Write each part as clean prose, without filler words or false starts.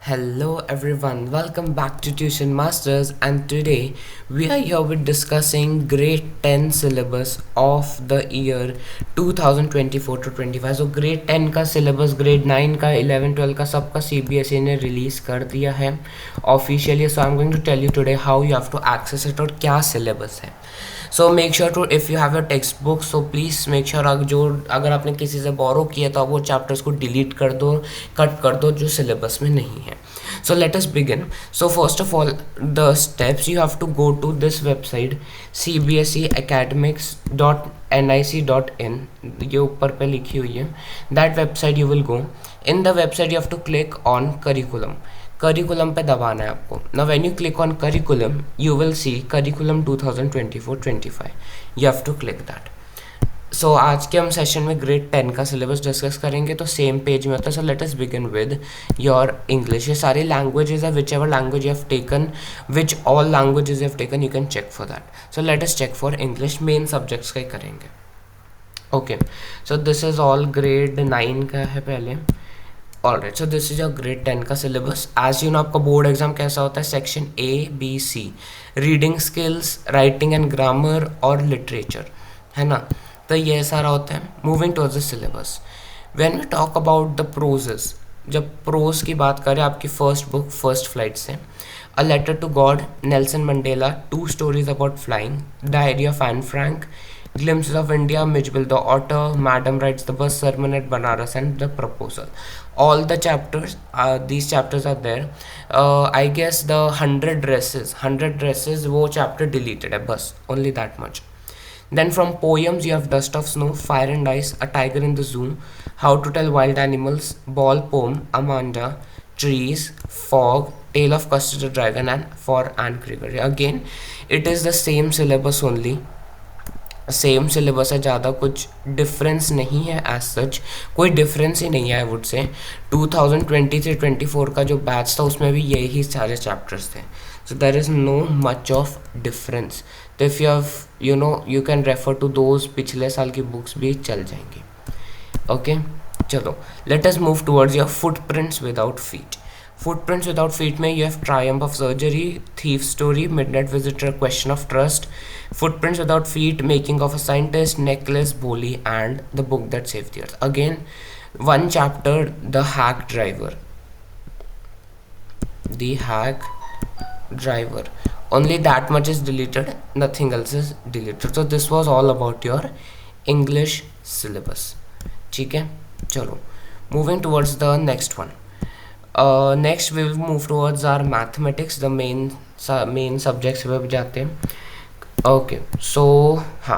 Hello everyone, welcome back to Tuition Masters, and today we are here with discussing grade 10 syllabus of the year 2024 to 25. So grade 10 का syllabus grade 9 का 11 12 का सबका CBSE ने release कर दिया है officially. So I am going to tell you today how you have to access it और क्या सिलेबस है. So make sure to if you have your text book, so please make sure अगर आपने किसी से बोरो किया तो आप वो चैप्टर्स को डिलीट कर दो, कट कर दो जो सिलेबस में नहीं है. So let us begin. So first of all, the steps you have to go to this website cbseacademics.nic.in. ये ऊपर पे लिखी हुई है. That website you will go. In the website you have to click on curriculum. Curriculum पे दबाना है आपको. Now when you click on curriculum, you will see curriculum 2024-25. You have to click that. सो आज के हम सेशन में grade 10 का syllabus discuss करेंगे, तो सेम पेज में होता है. So let us begin with your English. ये सारी लैंग्वेजेस है, which ever language you have taken, which all languages you have taken, you can check for that. So let us check for English. Main subjects का ही करेंगे. Okay, so this is all grade 9 का है पहले. Alright, so this is your grade 10 का syllabus. As you know आपका board exam कैसा होता है, section A, B, C, reading skills, writing and grammar और लिटरेचर, है ना. तो ये सारा होता है. Moving towards the syllabus, when we talk about the prose, जब प्रोज की बात करें, आपकी फर्स्ट बुक फर्स्ट फ्लाइट से a letter to God, Nelson Mandela, 2 stories about flying, diary of Anne Frank, glimpses of India, Mitchell the Otter, Madam Rides the Bus, Sermon at Banaras, and the Proposal. All the chapters, these chapters are there. I guess the 100 dresses वो chapter deleted है, बस only that much. Then from poems you have Dust of Snow, Fire and Ice, A Tiger in the Zoo, How to Tell Wild Animals, Ball Poem, Amanda, Trees, Fog, Tale of Custard the Dragon, and For Anne Gregory. Again, it is the same syllabus only. Same syllabus है, ज़्यादा कुछ difference नहीं है. As such कोई difference ही नहीं है. I would say 2023-24 का जो बैच था उसमें भी यही सारे चैप्टर्स थे. So there is no much of difference. तो if you have you can refer to those, पिछले साल की बुक्स भी चल जाएंगी. ओके, चलो let us move towards your footprints without feet. Footprints without feet में you have Triumph of Surgery, Thief Story, Midnight Visitor, Question of Trust, Footprints without feet, Making of a Scientist, Necklace, Boli, and The Book That Saved the Earth. Again, one chapter, The Hack Driver. The Hack Driver. Only that much is deleted, nothing else is deleted. So this was all about your English syllabus. ठीक है, चलो moving towards the next one. Next we will move towards our mathematics, the main subjects पे जाते हैं. Okay, so हाँ,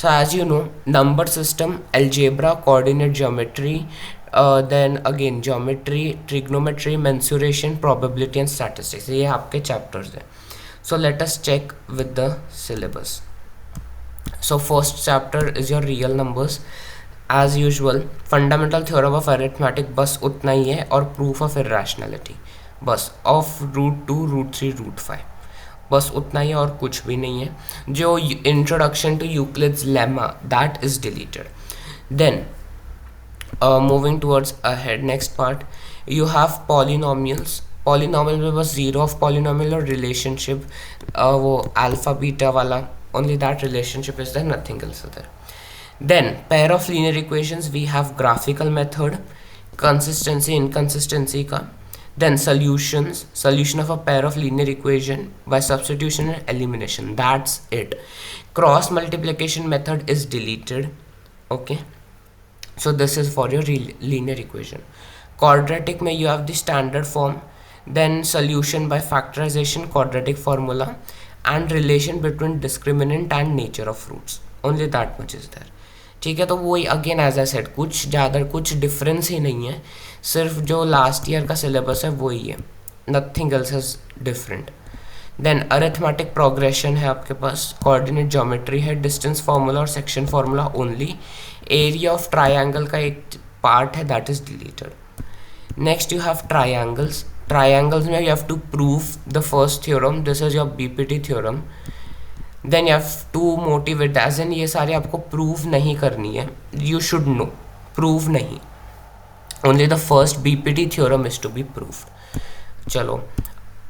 so as you know, number system, algebra, coordinate geometry, then again geometry, trigonometry, mensuration, probability and statistics. ये आपके chapters हैं. So let us check with the syllabus. So first chapter is your real numbers. As usual fundamental theorem of arithmetic, बस उतना ही है, और proof of irrationality, बस of root 2, root 3, root 5, बस उतना ही और कुछ भी नहीं है. जो introduction to Euclid's lemma, that is deleted. Then moving towards ahead, next part you have polynomials. Polynomial में बस जीरो ऑफ पॉलिनोमियल और रिलेशनशिप, वो अल्फा बीटा वाला, only that relationship is there, nothing else is there. Then pair of linear equations, we have graphical method, consistency, inconsistency का. Then solution of a pair of linear equation by substitution and elimination, that's it. Cross multiplication method is deleted. Okay, so this is for your linear equation. Quadratic में you have the standard form, then solution by factorization, quadratic formula, and relation between discriminant and nature of fruits, only that much is there. ठीक है, तो वही again as I said, कुछ ज़्यादा कुछ difference ही नहीं है, सिर्फ जो लास्ट ईयर का सिलेबस है वही है, nothing else is different. Then arithmetic progression है आपके पास, कोऑर्डिनेट ज्योमेट्री है, डिस्टेंस फार्मूला और section formula only. Area of triangle का एक पार्ट है, that is deleted. Next you have triangles. Triangles में you have to prove the first theorem, this is your BPT theorem. Then you have to motivate, as an ये सारे आपको prove नहीं करनी है, यू शुड नो, प्रूव नहीं, only the first BPT theorem is to be proved. चलो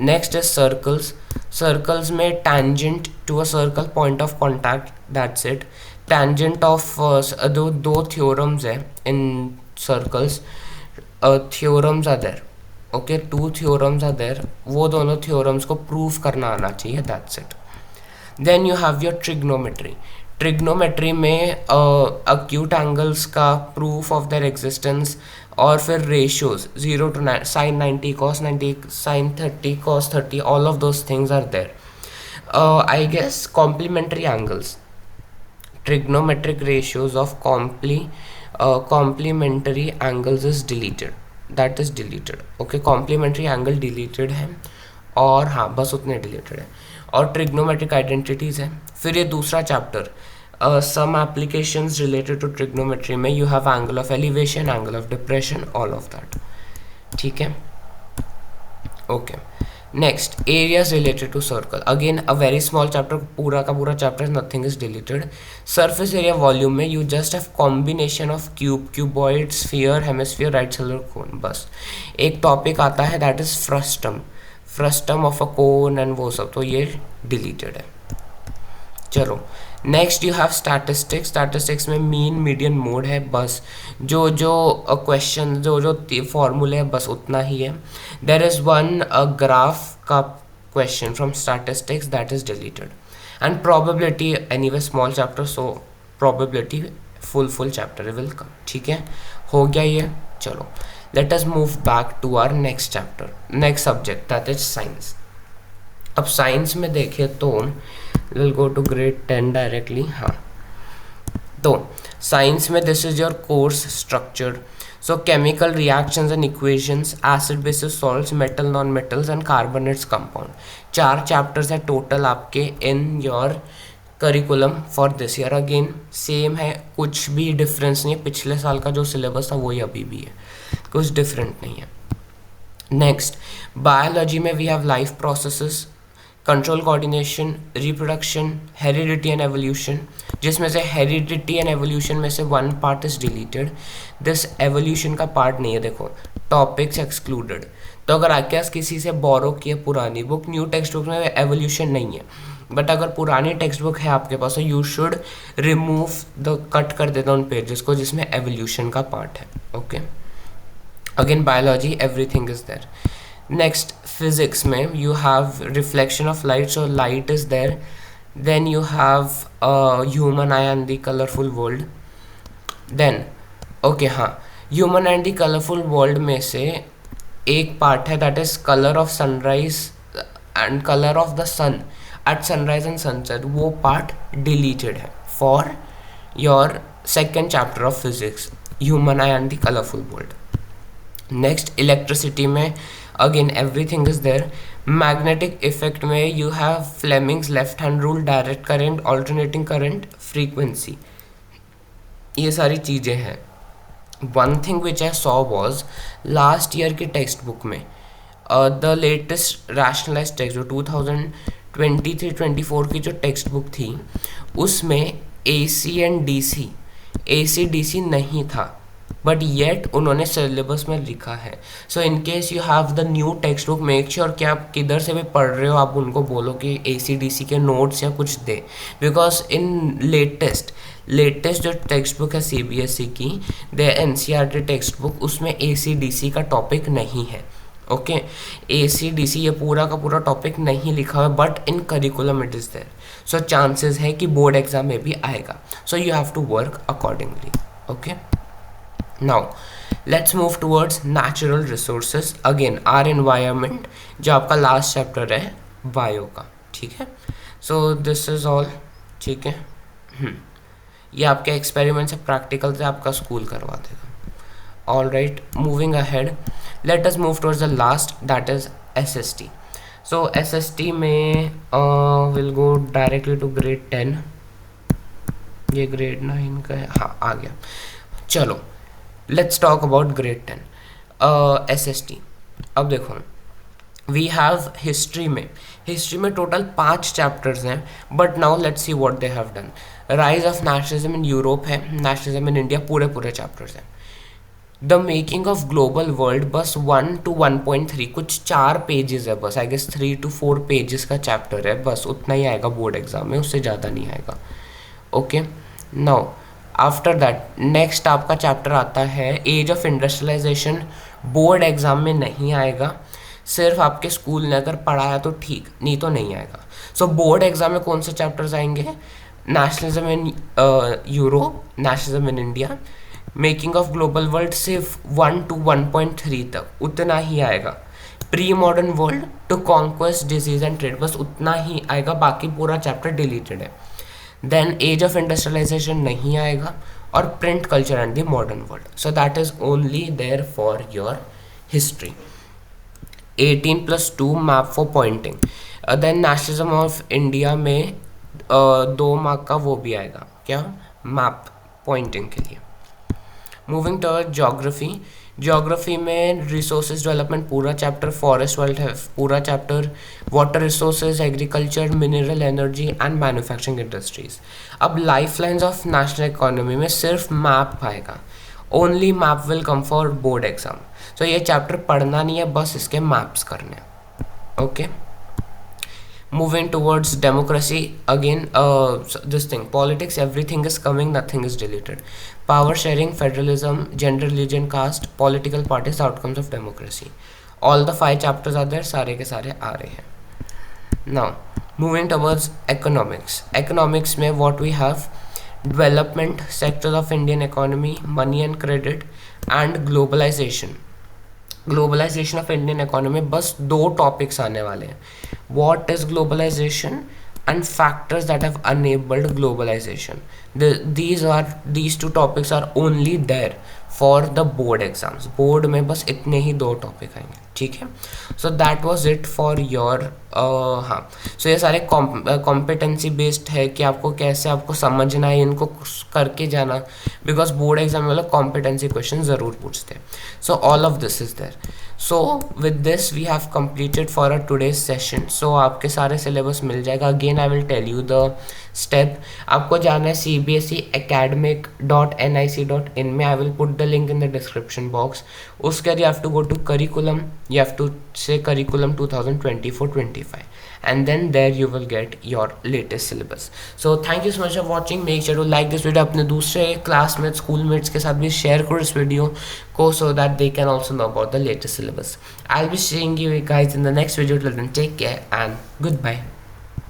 next is circles. Circles में tangent to a circle, point of contact, that's it. tangent of दो थ्योरम्स है in circles. Theorems are there, okay, 2 theorems are there. वो दोनों theorems को prove करना आना चाहिए, that's it. Then you have your trigonometry. Trigonometry में acute angles का प्रूफ ऑफ देयर एग्जिस्टेंस, और फिर ratios 0 to sin 90 cos 90 sin 30 cos 30, all of those things are there. I guess complementary angles, trigonometric ratios of complementary angles is deleted, that is deleted. Okay, complementary angle deleted है, और हाँ बस उतने deleted है. और trigonometric identities है. फिर ये दूसरा chapter, some applications related to trigonometry में you have angle of elevation, angle of depression, all of that. ठीक है, okay. Next, areas related to circle, again a very small chapter, पूरा का पूरा chapter, nothing is deleted. Surface area volume में you just have combination of cube, cuboid, sphere, hemisphere, right circular cone. बस एक topic आता है that is frustum, frustum of a cone and वो सब, तो ये डिलीटेड है. चलो next you have statistics. Statistics में मीन, मीडियन, मोड है. बस जो जो क्वेश्चन जो फॉर्मूले है बस उतना ही है. देर इज़ वन ग्राफ का question from statistics that is deleted. And probability anyway small chapter, so probability full chapter will come. ठीक है, हो गया ये. चलो let us move back to our next chapter, next subject, that is science. अब science में देखें तो we'll go to grade 10 directly. हाँ, तो साइंस में this is your course structure. So chemical reactions and equations, acid bases salts, metal non metals and carbonates compound. 4 chapters है total आपके in your curriculum for this year. Again same है, कुछ भी difference नहीं है. पिछले साल का जो सिलेबस था वही अभी भी है, कुछ डिफरेंट नहीं है. नेक्स्ट, बायोलॉजी में we have life processes, control, coordination, reproduction, heredity and evolution, जिसमें से हेरिडिटी एंड एवोल्यूशन में से 1 part is deleted. This evolution का पार्ट नहीं है, देखो टॉपिक्स एक्सक्लूडेड. तो अगर आपके पास किसी से बोरो की पुरानी बुक, न्यू टेक्स्ट बुक में एवोल्यूशन नहीं है, बट अगर पुरानी टेक्स्ट बुक है आपके पास तो you should remove the, cut कर देता उन पेजेस को जिसमें एवोल्यूशन का पार्ट है. Okay, again biology everything is there. Next, physics में you have reflection of light, so light is there. Then you have human eye and the colourful world. Then okay, हाँ, human and the colourful world में से एक part है that is colour of sunrise and colour of the sun at sunrise and sunset. वो part deleted है for your second chapter of physics, human eye and the colourful world. Next, electricity में again everything is there. Magnetic effect में you have Fleming's left hand rule, direct current, alternating current, frequency, ये सारी चीज़ें हैं. One thing which I saw was last year की textbook में the latest rationalise text, जो 2023-24 की जो टेक्स्ट बुक थी, उसमें AC एंड DC नहीं था, बट येट उन्होंने सिलेबस में लिखा है. So in case you have the new textbook, make sure कि आप किधर से भी पढ़ रहे हो आप उनको बोलो कि AC/DC के नोट्स या कुछ दे, बिकॉज इन लेटेस्ट जो टेक्स्ट बुक है CBSE की, द NCERT टेक्स्ट बुक, उसमें AC/DC का टॉपिक नहीं है. ओके, AC/DC ये पूरा का पूरा टॉपिक नहीं लिखा हुआ, but in curriculum it is there. So chances है कि बोर्ड एग्जाम में भी आएगा. So you have to work accordingly. Okay, now let's move towards natural resources. Again our environment, जो आपका लास्ट चैप्टर है बायो का. ठीक है, सो दिस इज ऑल. ठीक है, ये आपके एक्सपेरिमेंट से, प्रैक्टिकल से आपका स्कूल करवा देगा. All right, moving ahead, let us move towards the last, that is SST. So SST में will go directly to grade 10. ये ग्रेड 9 का है, हाँ आ गया. चलो let's talk about grade 10 SST. अब देखो, वी हैव हिस्ट्री में टोटल 5 चैप्टर्स हैं, but now let's see what they have done. Rise of nationalism in Europe है, नेशनलिज्म इन इंडिया, पूरे चैप्टर्स हैं. The making of global world बस 1 to 1.3 कुछ 4 pages है बस, आई गेस 3 to 4 पेजेस का चैप्टर है, बस उतना ही आएगा बोर्ड एग्जाम में, उससे ज़्यादा नहीं आएगा। Okay, now after that next आपका चैप्टर आता है age of industrialisation. Board exam में नहीं आएगा, सिर्फ आपके स्कूल ने अगर पढ़ाया तो ठीक, नहीं तो नहीं आएगा। सो बोर्ड एग्जाम में कौन से चैप्टर्स आएंगे? Nationalism in Europe, nationalism in India, making of global world सिर्फ 1 to 1.3 तक उतना ही आएगा। Pre modern world to conquest disease and trade, बस उतना ही आएगा, बाकी पूरा चैप्टर डिलीटेड है। देन एज ऑफ इंडस्ट्रियलाइजेशन नहीं आएगा, और print culture and the modern world, so that is only there for your history. 18+2 map for pointing. Then nationalism of India में 2 मार्क का वो भी आएगा, क्या? मैप पॉइंटिंग के लिए। Moving to geography. ज्योग्राफी में रिसोर्सेज डेवलपमेंट पूरा चैप्टर, फॉरेस्ट वर्ल्ड है पूरा चैप्टर, water resources, agriculture, mineral energy and manufacturing industries. अब life lines of national economy में सिर्फ मैप आएगा, only map will come for board exam. So ये चैप्टर पढ़ना नहीं है, बस इसके मैप्स करने हैं। Okay, moving towards democracy again, this thing, politics, everything is coming, nothing is deleted. Power sharing, federalism, gender, religion, caste, political parties, outcomes of democracy, all the 5 chapters are there, सारे के सारे आ रहे हैं। Now moving towards economics. Economics में what we have, development, sectors of Indian economy, money and credit, and globalization. Globalisation of Indian economy, बस 2 topics आने वाले हैं, what is globalisation and factors that have enabled globalisation. these 2 topics are only there for the board exams. Board में बस इतने ही 2 topic आएंगे, ठीक है। So that was it for your, हाँ, सो ये सारे कॉम्पिटेंसी बेस्ड है कि आपको कैसे आपको समझना है, इनको करके जाना, बिकॉज बोर्ड एग्जाम में लोग कॉम्पिटेंसी क्वेश्चन ज़रूर पूछते हैं। So all of this is there. So with this we have completed for a today's session. So आपके सारे सिलेबस मिल जाएगा। Again I will tell you the step. आपको जाना है cbseacademic.nic.in में, I will put the link in the description box. उसके बाद you have to go to curriculum, you have to say curriculum 2024-25, and then there you will get your latest syllabus. So thank you so much for watching. Make sure to like this video, अपने दूसरे classmates, schoolmates के साथ भी share करो इस video को, so that they can also know about the latest syllabus. I'll be seeing you guys in the next video. Till then, take care and goodbye.